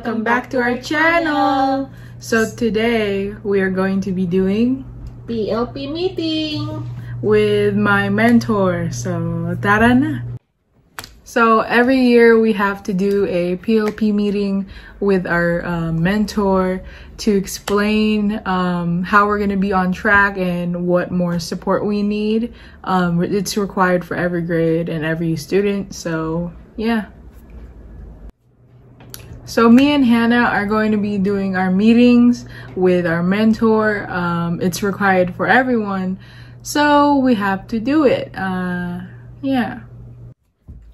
welcome back to our channel. So today we are going to be doing PLP meeting with my mentor. So tara na. So every year we have to do a PLP meeting with our mentor to explain how we're going to be on track and what more support we need. It's required for every grade and every student. So yeah. So me and Hannah are going to be doing our meetings with our mentor. It's required for everyone, so we have to do it. Yeah.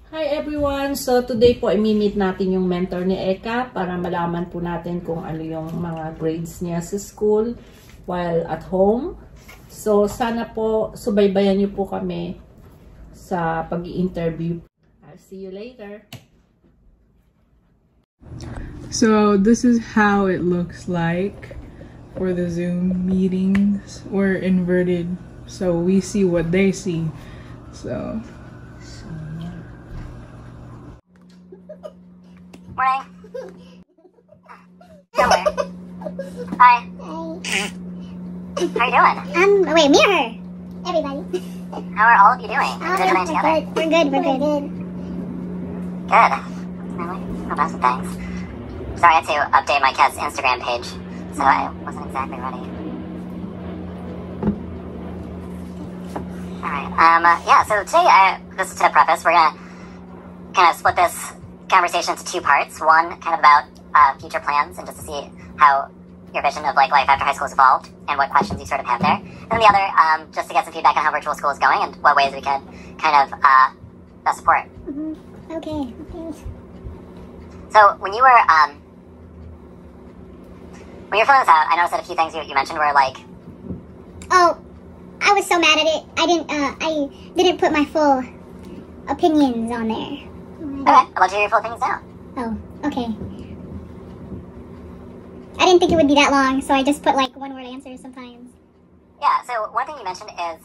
Hi everyone! So today po i-meet natin yung mentor ni Eccay para malaman po natin kung ano yung mga grades niya sa school while at home. So sana po subaybayan niyo po kami sa pag-i-interview. I'll see you later. So this is how it looks like for the Zoom meetings. We're inverted so we see what they see. So Morning. Somewhere. Hi. How are you doing? Wait, me or her? Everybody. How are all of you doing? Is everything together? We're good. Good. No best of thanks. Sorry, I had to update my cat's Instagram page, so I wasn't exactly ready. Alright, yeah, so today, just to preface, we're gonna kind of split this conversation into two parts. One, kind of about future plans and just to see how your vision of like life after high school has evolved and what questions you sort of have there. And then the other, just to get some feedback on how virtual school is going and what ways we can kind of best support. Okay. Thanks. So when you were filling this out, I noticed that a few things you mentioned were like, Oh, I was so mad at it. I didn't put my full opinions on there. okay, I'd love to hear your full opinions now. Oh, okay. I didn't think it would be that long, so I just put like one-word answers sometimes. Yeah, so one thing you mentioned is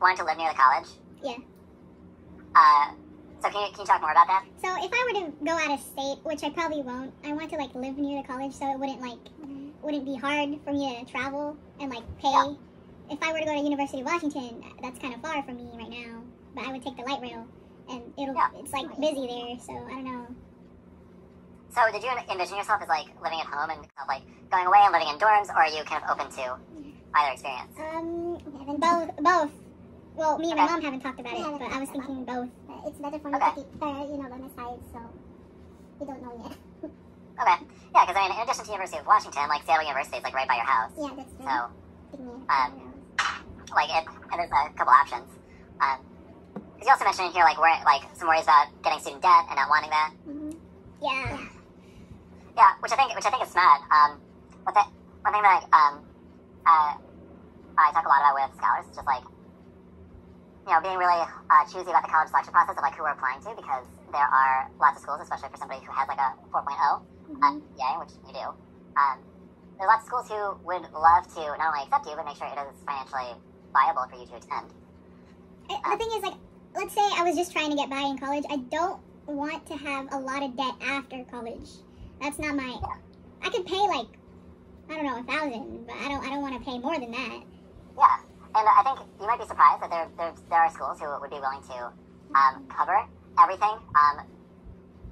wanting to live near the college. Yeah. So can you talk more about that? So if I were to go out of state, which I probably won't, I want to like live near the college so it wouldn't be hard for me to travel and like pay. Yeah. If I were to go to University of Washington, that's kind of far from me right now, but I would take the light rail and it's like busy there, so I don't know. So did you envision yourself as like living at home and kind of like going away and living in dorms, or are you kind of open to either experience? Both. Well, me and my mom haven't talked about it, but I was thinking both. It's better for me to keep them aside, so we don't know yet. Okay. Yeah, because I mean, in addition to University of Washington, like Seattle University is like right by your house. Yeah, that's true. So, and there's a couple options. Because you also mentioned in here like some worries about getting student debt and not wanting that. Yeah. Yeah, which I think is smart. One thing that I talk a lot about with scholars is just like, you know, being really choosy about the college selection process of like who we're applying to, because there are lots of schools, especially for somebody who has like a 4.0 GPA, which you do. There are lots of schools who would love to not only accept you, but make sure it is financially viable for you to attend. The thing is, like, let's say I was just trying to get by in college. I don't want to have a lot of debt after college. That's not my. Yeah. I could pay like, I don't know, $1,000, but I don't want to pay more than that. Yeah, and I think you might be surprised that there are schools who would be willing to cover everything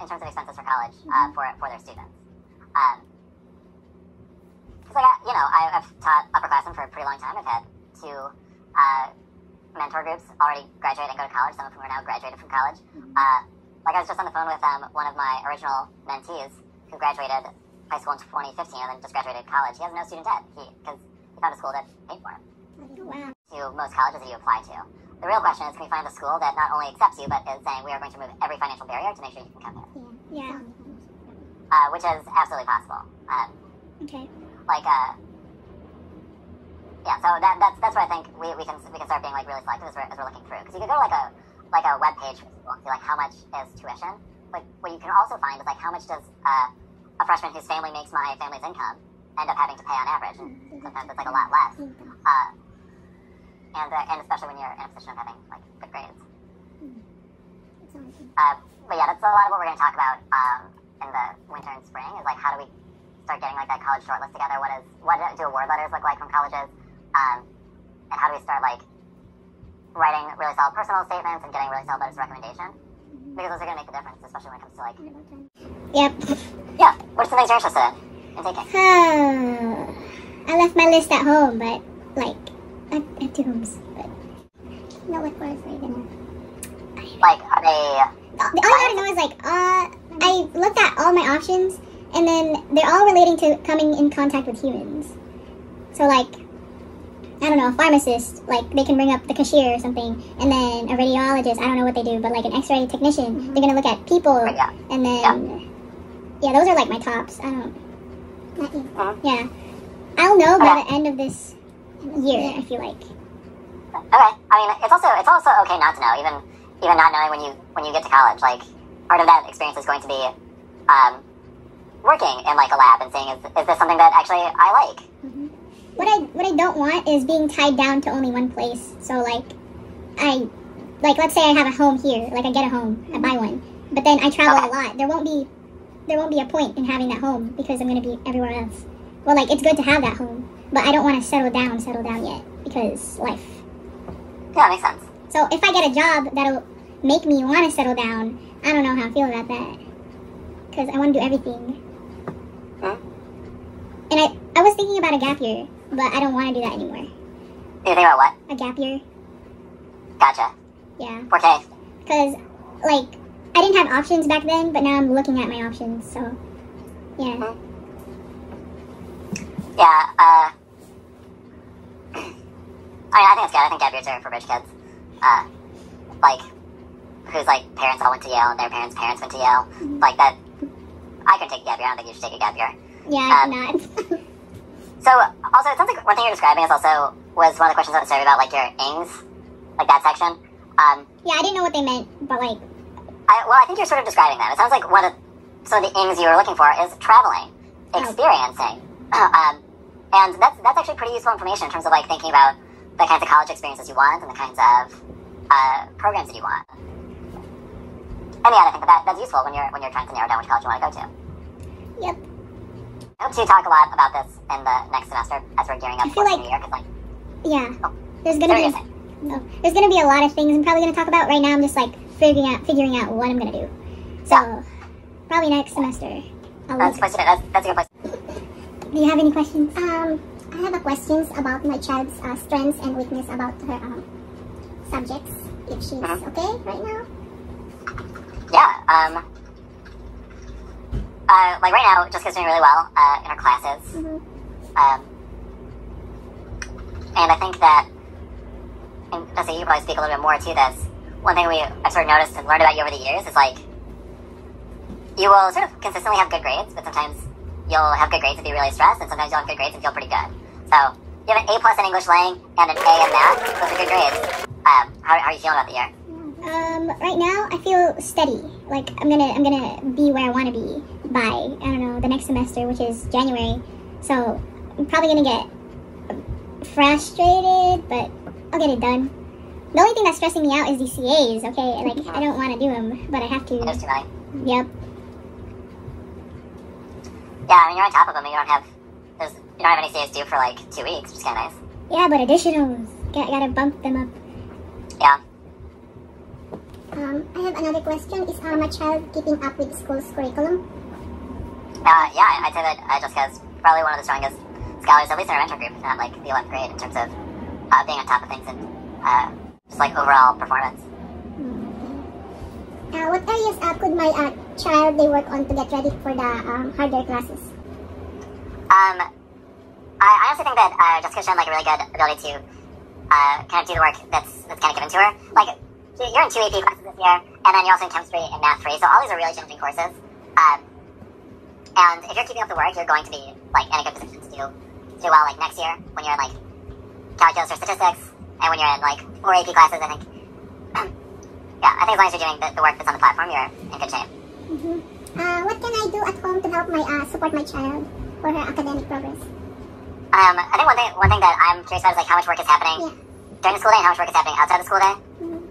in terms of expenses for college for their students. Because I've taught upperclassmen for a pretty long time. I've had two mentor groups already graduate and go to college. Some of whom are now graduated from college. Like I was just on the phone with one of my original mentees who graduated high school in 2015 and then just graduated college. He has no student debt because he found a school that paid for him. Wow. To most colleges that you apply to. The real question is, can we find a school that not only accepts you, but is saying we are going to remove every financial barrier to make sure you can come here? Yeah. Which is absolutely possible. Okay. Yeah. So that's what I think we can start being like really selective as we're looking through. Because you could go to like a web page for school and see like how much is tuition. But what you can also find is like how much does a freshman whose family makes my family's income end up having to pay on average, and sometimes it's like a lot less. And especially when you're in a position of having like good grades. But yeah, that's a lot of what we're going to talk about in the winter and spring is like, how do we start getting like that college shortlist together? What do award letters look like from colleges? And how do we start like writing really solid personal statements and getting really solid letters of recommendation? Because those are going to make the difference, especially when it comes to like... Yep. Yeah, what's the things you're interested in taking? I left my list at home, but like, I have 2 homes, but no, what course are you gonna... Like, are they... All I gotta know is like, I looked at all my options, and then they're all relating to coming in contact with humans. So like, I don't know, a pharmacist, like they can bring up the cashier or something, and then a radiologist, I don't know what they do, but like an x-ray technician, they're gonna look at people, and then, yeah, those are like my tops. I don't, yeah, I'll know by the end of this year, I feel like. Okay, I mean, it's also okay not to know, even not knowing when you get to college. Like, part of that experience is going to be working in like a lab and saying, is this something that actually I like? What I don't want is being tied down to only one place. So like, let's say I have a home here, like I get a home, I buy one, but then I travel a lot. There won't be a point in having that home because I'm gonna be everywhere else. Well, like, it's good to have that home, but I don't want to settle down yet because life. Yeah, makes sense. So if I get a job that'll make me want to settle down, I don't know how I feel about that because I want to do everything. And I was thinking about a gap year, but I don't want to do that anymore. You think about what? A gap year. Gotcha. Yeah. 4K. Because, like, I didn't have options back then, but now I'm looking at my options, so, yeah. Yeah, I mean, I think it's good. I think gap years are for rich kids. Like, whose, like, parents all went to Yale and their parents' parents went to Yale. Like, that, I could take a gap year. I don't think you should take a gap year. Yeah, I cannot. So, also, it sounds like one thing you're describing was one of the questions that was started about, like, your ings, like that section. Yeah, I didn't know what they meant, but, like... I think you're sort of describing them. It sounds like some of the ings you were looking for is traveling, experiencing. And that's actually pretty useful information in terms of, like, thinking about the kinds of college experiences you want and the kinds of programs that you want. And yeah, I think that's useful when you're trying to narrow down which college you want to go to. Yep. I hope to talk a lot about this in the next semester as we're gearing up for the new year. Yeah, there's gonna be a lot of things I'm probably gonna talk about. Right now, I'm just like figuring out what I'm gonna do. So probably next semester. That's a good place. Do you have any questions? I have a questions about my child's strengths and weakness about her subjects. If she's okay right now. Yeah. Like right now, Jessica's doing really well in her classes. And I think that, and Jessica, you can probably speak a little bit more to this. One thing I've sort of noticed and learned about you over the years is like, you will sort of consistently have good grades, but sometimes you'll have good grades and be really stressed, and sometimes you'll have good grades and feel pretty good. So, you have an A+ in English Lang and an A in math. Those are good grades. How are you feeling about the year? Right now I feel steady. Like I'm gonna be where I want to be by, I don't know, the next semester, which is January. So I'm probably gonna get frustrated, but I'll get it done. The only thing that's stressing me out is these CAs, okay? Like, I don't want to do them, but I have to. There's too many. Yep. Yeah, I mean, you're on top of them, and you don't have any CAs due for like 2 weeks, which is kind of nice. Yeah, but additionals, gotta bump them up. Yeah. I have another question. Is my child keeping up with the school's curriculum? Yeah, I'd say that Jessica is probably one of the strongest scholars, at least in our mentor group, if not like the 11th grade, in terms of being on top of things and just like overall performance. What areas could my child work on to get ready for the harder classes? I honestly think that Jessica's shown like a really good ability to kind of do the work that's kind of given to her. Like, you're in 2 AP classes this year, and then you're also in chemistry and math 3, so all these are really challenging courses. And if you're keeping up the work, you're going to be like in a good position to do well like next year when you're in like calculus or statistics, and when you're in like 4 AP classes. I think, yeah, I think as long as you're doing the work that's on the platform, you're in good shape. What can I do at home to help support my child for her academic progress? I think one thing that I'm curious about is like how much work is happening during the school day and how much work is happening outside the school day.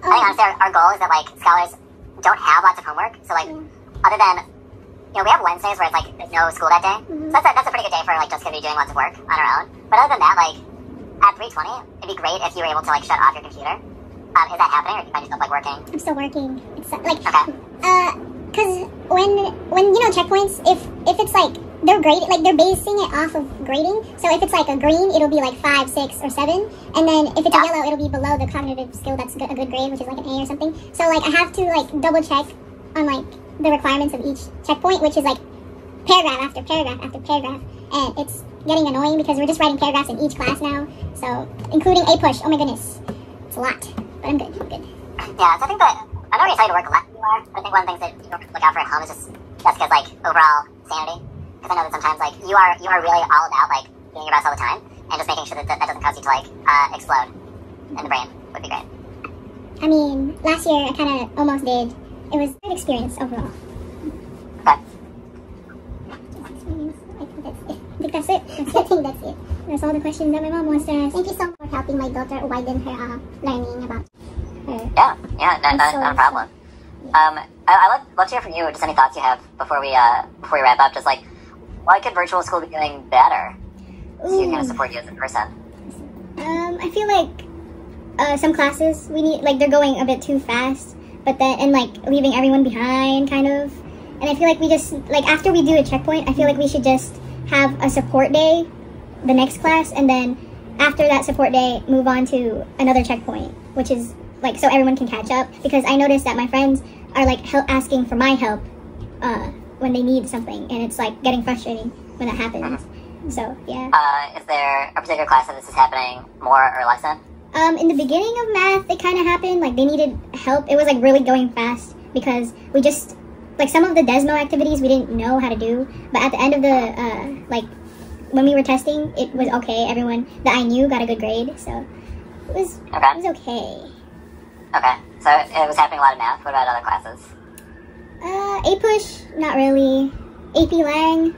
I think honestly our goal is that like scholars don't have lots of homework, so like other than we have Wednesdays where it's like there's no school that day. So that's a pretty good day for like just gonna be doing lots of work on our own. But other than that, like at 3:20, it'd be great if you were able to like shut off your computer. Is that happening, or do you find yourself like working? I'm still working. It's like Okay. Cause when you know checkpoints, if it's like they're grading, like they're basing it off of grading. So if it's like a green, it'll be like 5, 6, or 7, and then if it's a yellow, it'll be below the cognitive skill that's a good grade, which is like an A or something. So like I have to like double check on like the requirements of each checkpoint, which is like paragraph after paragraph after paragraph, and it's getting annoying because we're just writing paragraphs in each class now. So including A push. Oh my goodness, it's a lot, but I'm good. I'm good. Yeah, so I think that I know you're excited to work less than you are, but I think one of the things that you don't look out for at home is just because like overall sanity. Because I know that sometimes like you are really all about like doing your best all the time, and just making sure that doesn't cause you to like explode in the brain would be great. I mean, last year I kind of almost did. It was a good experience overall. Okay. I think that's it. I think that's it. That's all the questions that my mom wants to ask. Thank you so much for helping my daughter widen her learning about her. Yeah, not a problem. I'd love to hear from you. Just any thoughts you have before we wrap up. Just like, why could virtual school be doing better to kind of support you as a person? I feel like some classes we need, like they're going a bit too fast, but then and like leaving everyone behind, kind of. And I feel like we just like after we do a checkpoint, I feel like we should just have a support day, the next class, and then after that support day, move on to another checkpoint, which is like so everyone can catch up. Because I noticed that my friends are like asking for my help when they need something, and it's like getting frustrating when that happens. So yeah. Is there a particular class that this is happening more or less in? In the beginning of math, it kind of happened. Like they needed help. It was like really going fast because we just like some of the Desmo activities we didn't know how to do. But at the end of the like when we were testing, it was okay. Everyone that I knew got a good grade, so it was okay. Okay, so it was happening a lot of math. What about other classes? A push, not really. AP Lang,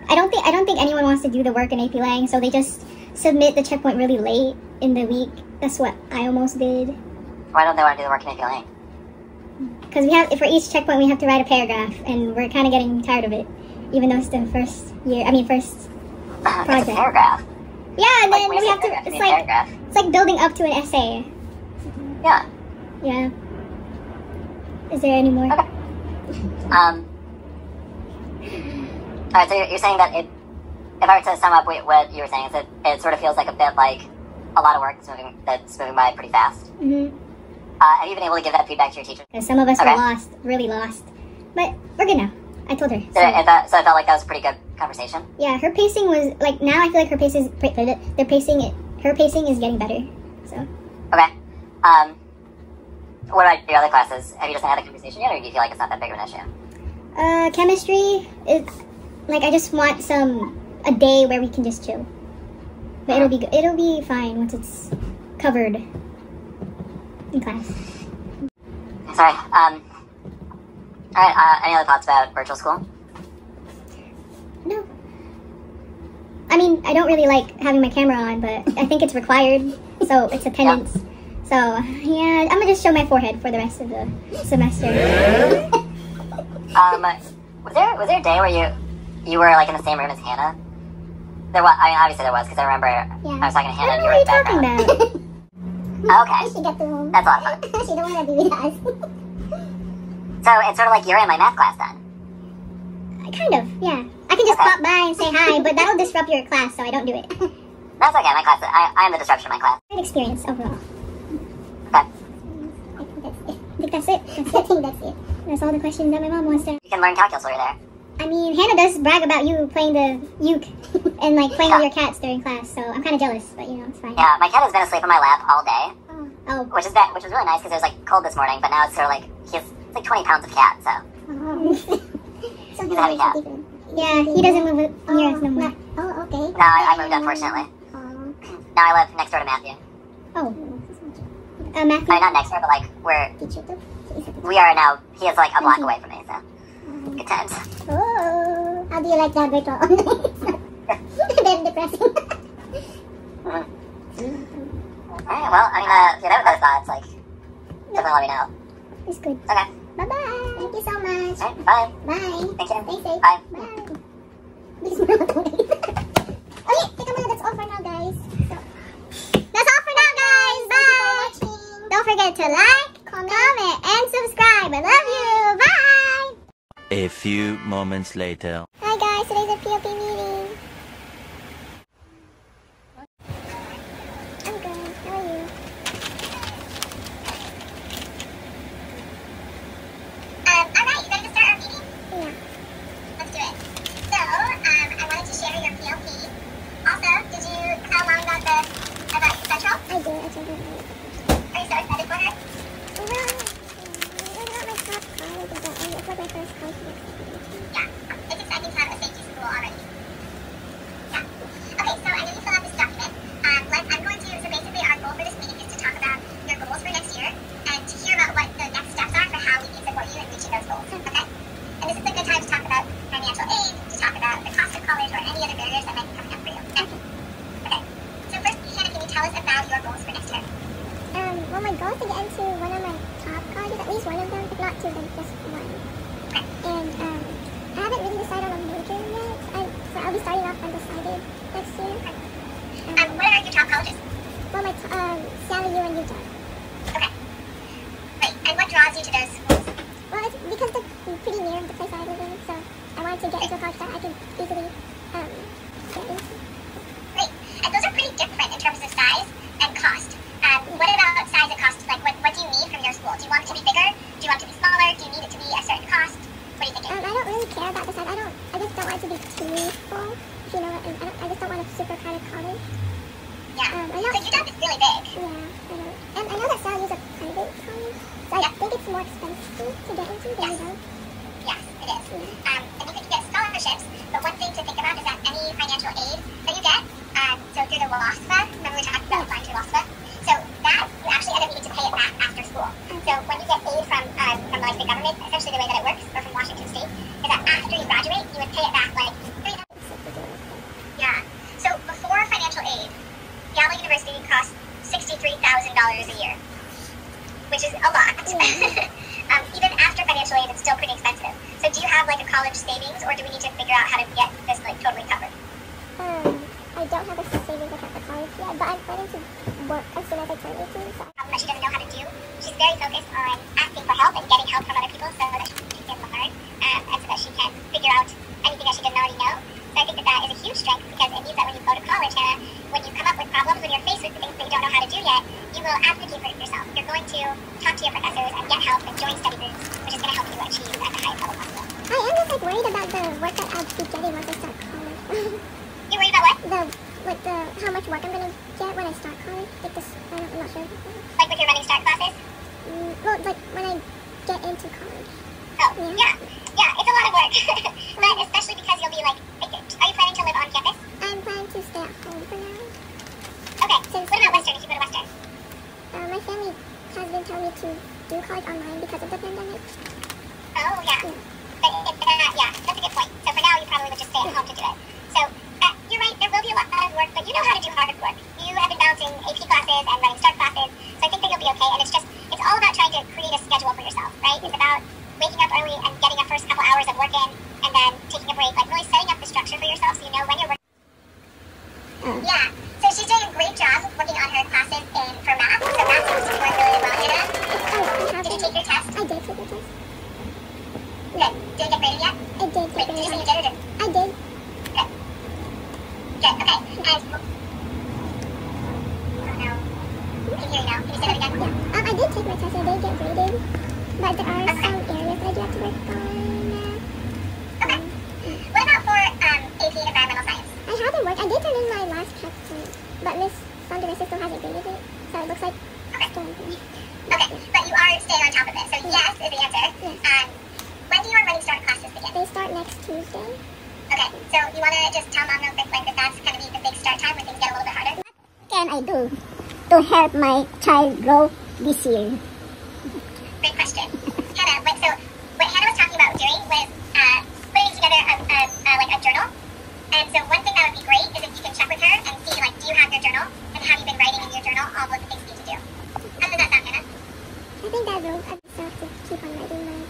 I don't think anyone wants to do the work in AP Lang, so they just submit the checkpoint really late in the week. That's what I almost did. Why don't they want to do the work in AP Lang? Because we have for each checkpoint we have to write a paragraph, and we're kind of getting tired of it, even though it's the first project. It's a paragraph. Yeah, and Like, then we have to. It's like building up to an essay. Yeah. Yeah. Is there any more? Okay. Alright, so you're saying that if I were to sum up what you were saying, is that it sort of feels like a bit like a lot of work that's moving by pretty fast. Mm-hmm. Have you been able to give that feedback to your teacher? Some of us were lost, really lost. But we're good now. I told her. So I felt like that was a pretty good conversation? Yeah, her pacing was, like, now I feel like her pacing is getting better, so. Okay. What about your other classes? Have you just had a conversation yet, or do you feel like it's not that big of an issue? Chemistry, it's, like, I just want a day where we can just chill. But it'll be good. It'll be fine once it's covered in class. Sorry, alright, any other thoughts about virtual school? No. I mean, I don't really like having my camera on, but I think it's required, so it's attendance. Yeah. So, yeah, I'm gonna just show my forehead for the rest of the semester. Was there a day where you were, like, in the same room as Hannah? There was, I mean, obviously there was, because I remember I was talking to Hannah and you were in the background. What are you talking about? Okay. She got the room. That's a lot of fun. She don't want to be with us. So it's sort of like you're in my math class then? Kind of, yeah. I can just pop by and say hi, but that'll disrupt your class, so I don't do it. That's okay, my class, I am the disruption of my class. Good experience overall. Okay. I think that's it. I think that's it. That's all the questions that my mom wants to. You can learn calculus while you're there. I mean, Hannah does brag about you playing the uke and like playing with your cats during class, so I'm kind of jealous, but you know, it's fine. Yeah, my cat has been asleep on my lap all day. Oh. Which was really nice because it was like cold this morning, but now it's sort of like it's like 20 pounds of cat, so. Oh. He's a heavy cat. Yeah, he doesn't live near us no more. Oh, okay. No, I moved unfortunately. Oh. Now I live next door to Matthew. Oh. Matthew? Not next door, but like we are now. He is like a block away from me, so good times. Oh, how do you like that virtual online? Very depressing. Alright, well, I mean, if you have other thoughts, like, definitely let me know. It's good. Okay. Bye-bye. Thank you so much. Alright, bye. Bye. Thanks, Jen. Stay safe. Bye. Bye. Bilis mo na ito. Okay, teka muna. That's all for now, guys. So, that's all for now, guys. Bye. Don't forget to like, comment, and subscribe. I love you. Bye. A few moments later. Hi, guys. Today's a POP meeting. I'm good. How are you? Alright, you ready to start our meeting? Yeah. Let's do it. So, I wanted to share your PLP. Also, did you tell Mom about Central? I did. I told her. Are you so excited for her? Well, it's not my top college, but it's like my first college. Yeah. It's exciting to have a safety school already. Yeah. Okay, so I know you filled out this document. So basically our goal for this meeting is to talk about your goals for next year and to hear about what the next steps are for how we can support you in reaching those goals. Okay? And this is a good time to talk about financial aid, to talk about the cost of college or any other barriers that might be coming up for you. Okay. So first, Hannah, can you tell us about your goals for next year? Well, my goal is to get into one of my top colleges, at least one of them, if not two, then just one. Okay. And I haven't really decided on a major yet, so I'll be starting off undecided next year. Okay. What are your top colleges? Well, my Sila, and Utah. Okay. Great. And what draws you to those schools? Well, it's because they're pretty near the place I live in, so I wanted to get into a college that I could easily get into. Great. And those are pretty different in terms of size and cost. What about size and cost? Like, what do you need from your school? Do you want it to be bigger? Do you want it to be smaller? Do you need it to be a certain cost? What are you thinking? I don't really care about the size. I just don't want it to be too full, if you know what I mean. I just don't want a super crowded college. Yeah. So UW is really big. Yeah, I know. And I know that Sila is a private college, so I think it's more expensive to get into than UW. Yes, it is. And you can get scholarships, but one thing to think about is that any financial aid that you get, so through the WASFA, remember we talked about applying to WASFA? So that, you actually end up needing to pay it back after school. So when you get aid from like the government, essentially the way that it works, or from Washington State, is that after you graduate, you would pay it back like $3,000. Yeah. So before financial aid, Yale University costs $63,000 a year, which is a lot. Even after financial aid, it's still pretty expensive. So do you have like a college savings, or do we need to figure out how to get this like totally covered? I don't have a savings account for college yet, but I'm planning to work as soon as I turn 18. So. That she doesn't know how to do. She's very focused on asking for help and getting help from other people so that she can learn and so that she can figure out anything that she didn't already know. So I think that is a huge strength because it means that when you go to college, Hannah, when you come up with problems, when you're faced with things that you don't know how to do yet, you will advocate for yourself. You're going to talk to your professors and get help and join study groups, which is going to help you achieve at the highest level possible. I am just like worried about the work that I'll be getting once I start college. You're worried about what? How much work I'm going to get when I start college? Like this, I'm not sure. Like with your running start classes? Well, like when I get into college. Oh, yeah. Yeah, it's a lot of work. But especially because you'll be like, are you planning to live on campus? I'm planning to stay at home for now. Okay, so what about Western, if you go to Western? My family has been telling me to do college online because of the pandemic. Oh, yeah. Yeah, that's a good point. So for now, you probably would just stay at home to do it. So, you're right, there will be a lot of work, but you know how to do hard work. You have been balancing AP classes and running start classes, so I think that you'll be okay, and it's all about trying to create a schedule for yourself, right? It's about waking up early and getting a first couple hours of work in, and then taking a break, like really setting up the structure for yourself so you know when you're working. Yeah, so she's doing a great job working on her classes for math, so math seems to be going really well, Hannah. Did you take your test? I did take the test. Good. Did it get graded yet? I did. Wait, did you say you did it? I did. Good. Good, okay. And... Oh no. I can hear you now. Can you say that again? Yeah. I did take my test and I did get graded, but there are some areas that I do have to work on. Okay. What about for AP Environmental Science? I haven't worked. I did turn in my last test, but Miss Sanderissa still hasn't graded it, so it looks like it's still okay. Okay, but you are staying on top of it, so yes is the answer. Yes. When do your running start classes begin? They start next Tuesday. Okay, so you want to just tell Mom real quick like that's kind of the big start time when things get a little bit harder? What can I do to help my child grow this year? Great question. Hannah, so what Hannah was talking about doing was putting together a journal. And so one thing that would be great is if you can check with her and see, like, do you have your journal? And have you been writing in your journal all of the things you need to do? How does that sound, Hannah? I think that will. I just have to keep on writing my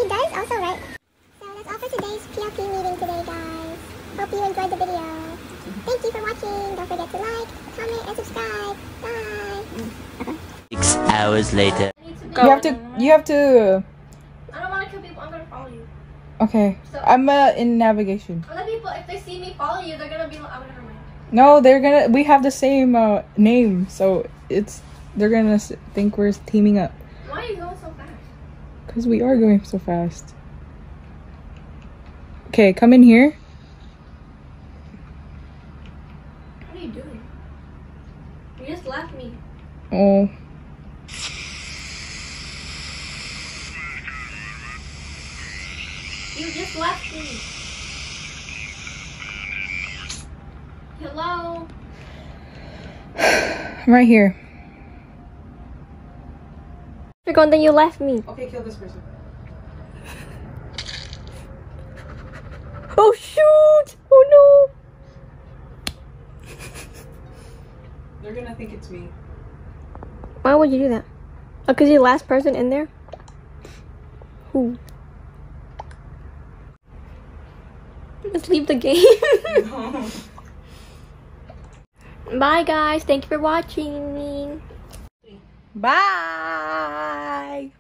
It does also, right? So that's all for today's PLP meeting today, guys. Hope you enjoyed the video. Thank you for watching. Don't forget to like, comment, and subscribe. Bye. 6 hours later. You have to. I don't want to kill people. I'm gonna follow you. Okay. So- I'm in navigation. Other people, if they see me follow you, they're gonna be like, I'm gonna remind. No, we have the same name, so they're gonna think we're teaming up. Why are you going so fast? Because we are going so fast. Okay, come in here. What are you doing? You just left me. Oh. You just left me. Hello? I'm right here. You're going, then you left me. Okay, kill this person. Oh shoot! Oh no! They're gonna think it's me. Why would you do that? Oh, because you're the last person in there? Who? Let's leave the game. No. Bye guys, thank you for watching. Bye.